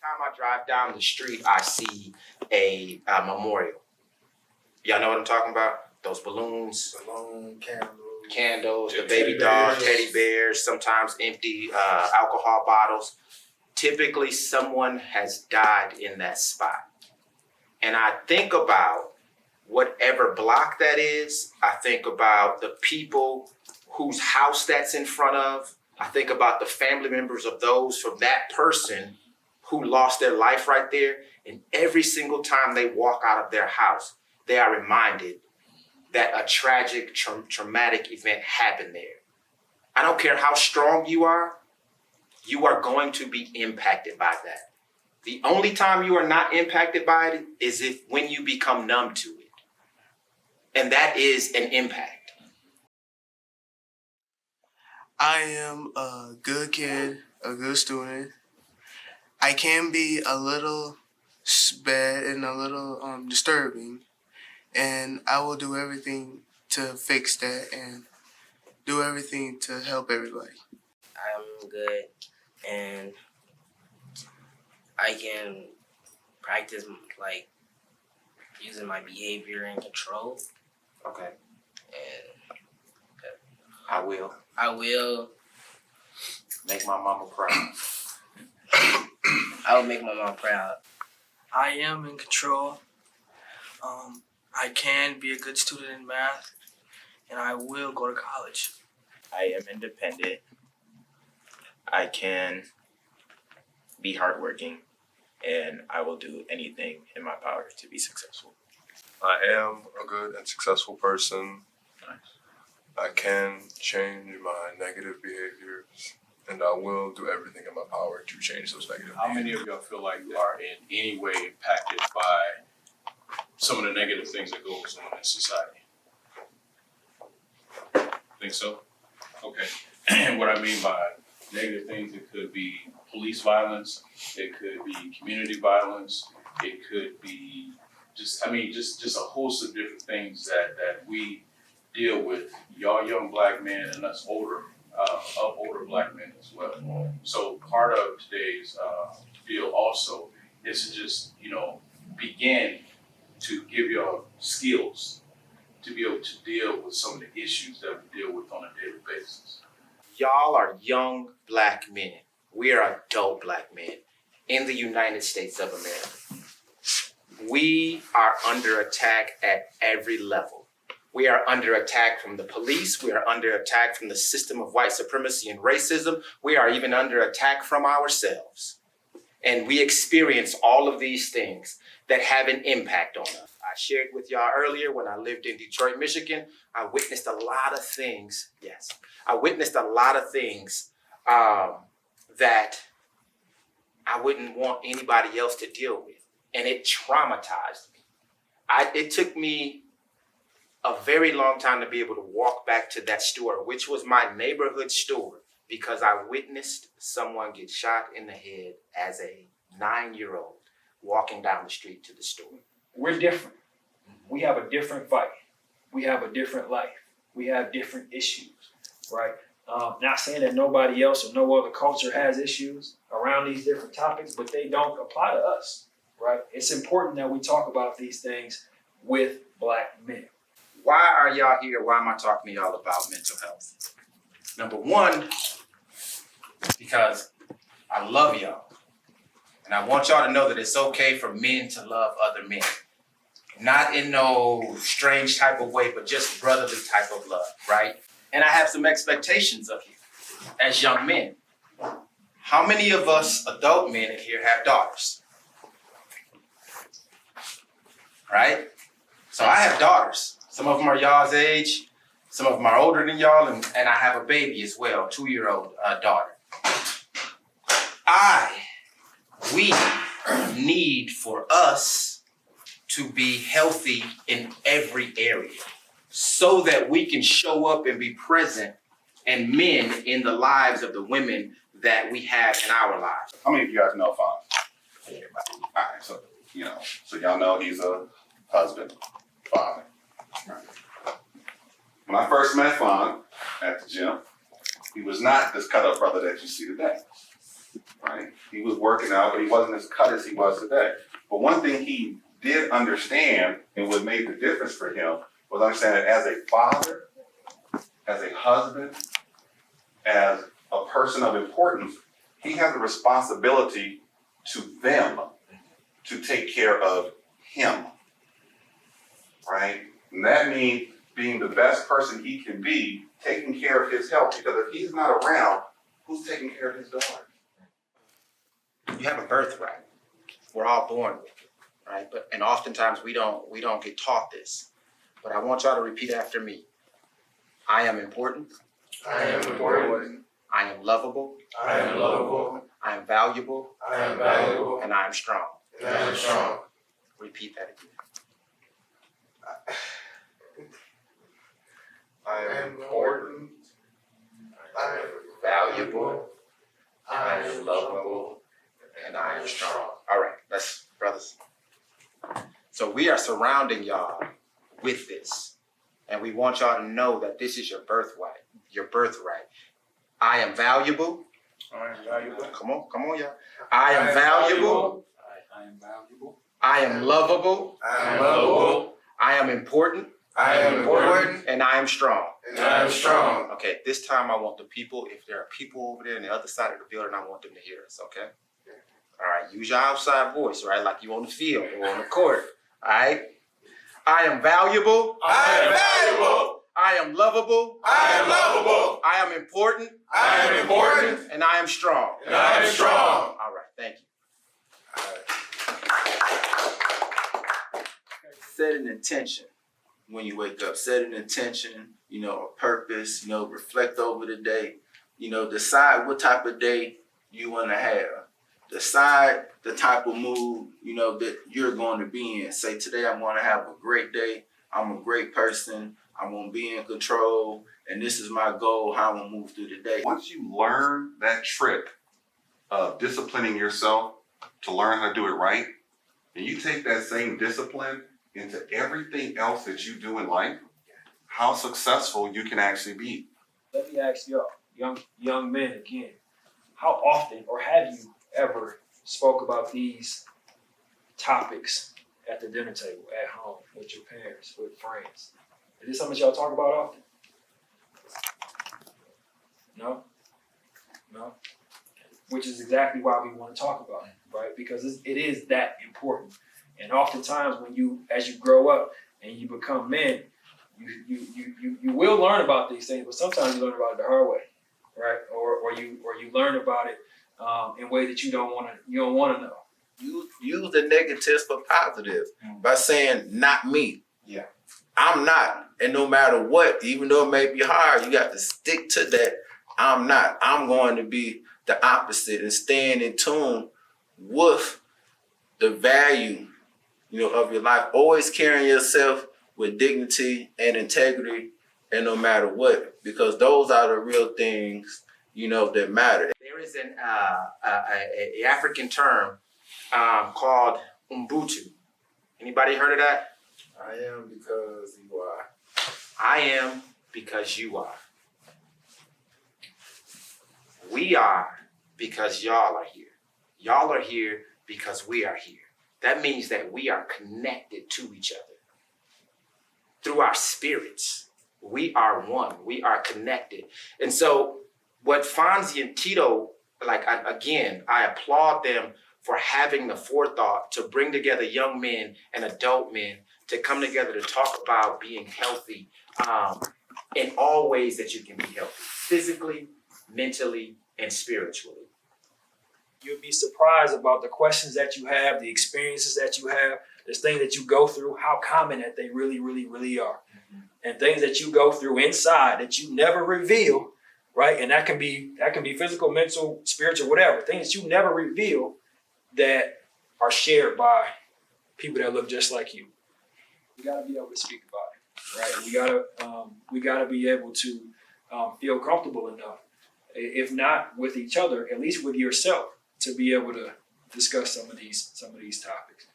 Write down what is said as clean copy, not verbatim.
time I drive down the street, I see a memorial. Y'all know what I'm talking about? Those balloons, candles, the baby dolls, teddy bears, sometimes empty alcohol bottles. Typically, someone has died in that spot. And I think about whatever block that is. I think about the people whose house that's in front of. I think about the family members of those from that person who lost their life right there. And every single time they walk out of their house, they are reminded that a tragic, traumatic event happened there. I don't care how strong you are going to be impacted by that. The only time you are not impacted by it is when you become numb to it. And that is an impact. I am a good kid, a good student. I can be a little bad and a little disturbing, and I will do everything to fix that and do everything to help everybody. I'm good, and I can practice like using my behavior and control. Okay. And I will make my mama proud. I will make my mom proud. I am in control. I can be a good student in math, and I will go to college. I am independent. I can be hardworking, and I will do anything in my power to be successful. I am a good and successful person. I can change my negative behaviors, and I will do everything in my power to change those negative behaviors. How many of y'all feel like you are in any way impacted by some of the negative things that goes on in society? Think so? Okay. And what I mean by negative things, it could be police violence, it could be community violence, it could be just a host of different things that we deal with, y'all young black men and us older black men as well. So part of today's deal also is to just, begin to give y'all skills to be able to deal with some of the issues that we deal with on a daily basis. Y'all are young black men. We are adult black men in the United States of America. We are under attack at every level. We are under attack from the police. We are under attack from the system of white supremacy and racism. We are even under attack from ourselves. And we experience all of these things that have an impact on us. I shared with y'all earlier when I lived in Detroit, Michigan, I witnessed a lot of things. Yes, I witnessed a lot of things that I wouldn't want anybody else to deal with. And it traumatized me. It took me a very long time to be able to walk back to that store, which was my neighborhood store, because I witnessed someone get shot in the head as a 9-year-old walking down the street to the store. We're different. We have a different fight. We have a different life. We have different issues, right? Not saying that nobody else or no other culture has issues around these different topics, but they don't apply to us, right? It's important that we talk about these things with black men. Why are y'all here? Why am I talking to y'all about mental health? Number one, because I love y'all. And I want y'all to know that it's okay for men to love other men. Not in no strange type of way, but just brotherly type of love, right? And I have some expectations of you as young men. How many of us adult men in here have daughters? Right? So I have daughters. Some of them are y'all's age. Some of them are older than y'all. And I have a baby as well, 2-year-old daughter. We need for us to be healthy in every area so that we can show up and be present and men in the lives of the women that we have in our lives. How many of you guys know Fawn? All right, so y'all know he's a husband, father. Right. When I first met Fawn at the gym, he was not this cut-up brother that you see today. right? He was working out, but he wasn't as cut as he was today. But one thing he did understand, and what made the difference for him, was understanding as a father, as a husband, as a person of importance, he has a responsibility to them to take care of him, right? And that means being the best person he can be, taking care of his health, because if he's not around, who's taking care of his daughter? You have a birthright. We're all born with it, right? And oftentimes we don't get taught this. But I want y'all to repeat after me. I am important. I am important. I am lovable. I am lovable. I am valuable. I am valuable. And I am strong. And I am strong. Repeat that again. I am important. I am Valuable. I am lovable. And I am strong. All right, let's, brothers. So we are surrounding y'all with this. And we want y'all to know that this is your birthright. Your birthright. I am valuable. I am valuable. Come on, y'all. I am valuable. I am valuable. I am lovable. I am lovable. I am important. I am important. And I am strong. And I am strong. Okay, this time I want the people, if there are people over there on the other side of the building, I want them to hear us, okay? All right, use your outside voice, right? Like you on the field or on the court, all right? I am valuable. I am valuable. I am lovable. I am lovable. I am important. I am important. And I am strong. And I am strong. All right, thank you. Set an intention when you wake up. Set an intention, a purpose, reflect over the day. Decide what type of day you want to have. Decide the type of mood, that you're going to be in. Say, today I'm going to have a great day. I'm a great person. I'm going to be in control. And this is my goal, how I'm going to move through the day. Once you learn that trick of disciplining yourself to learn how to do it right, and you take that same discipline into everything else that you do in life, how successful you can actually be. Let me ask y'all, young men again, how often or have you ever spoke about these topics at the dinner table, at home, with your parents, with friends? Is this something y'all talk about often? No? Which is exactly why we want to talk about it, right? Because it is that important. And oftentimes as you grow up and you become men, you will learn about these things, but sometimes you learn about it the hard way, right? Or you learn about it in ways that you don't want to know. Use the negatives for positive by saying, not me. Yeah. I'm not. And no matter what, even though it may be hard, you got to stick to that. I'm not. I'm going to be the opposite and staying in tune with the value, of your life. Always carrying yourself with dignity and integrity, and no matter what, because those are the real things, that matter. There is an African term called Ubuntu. Anybody heard of that? I am because you are. I am because you are. We are because y'all are here. Y'all are here because we are here. That means that we are connected to each other. Through our spirits, we are one. We are connected. And so what Fonzie and Tito, I applaud them for having the forethought to bring together young men and adult men to come together to talk about being healthy in all ways that you can be healthy, physically, mentally, and spiritually. You'll be surprised about the questions that you have, the experiences that you have, the things that you go through, how common that they really, really, really are. Mm-hmm. And things that you go through inside that you never reveal, right? And that can be physical, mental, spiritual, whatever. Things that you never reveal that are shared by people that look just like you. We gotta be able to speak about it, right? We gotta be able to feel comfortable enough, if not with each other, at least with yourself, to be able to discuss some of these topics.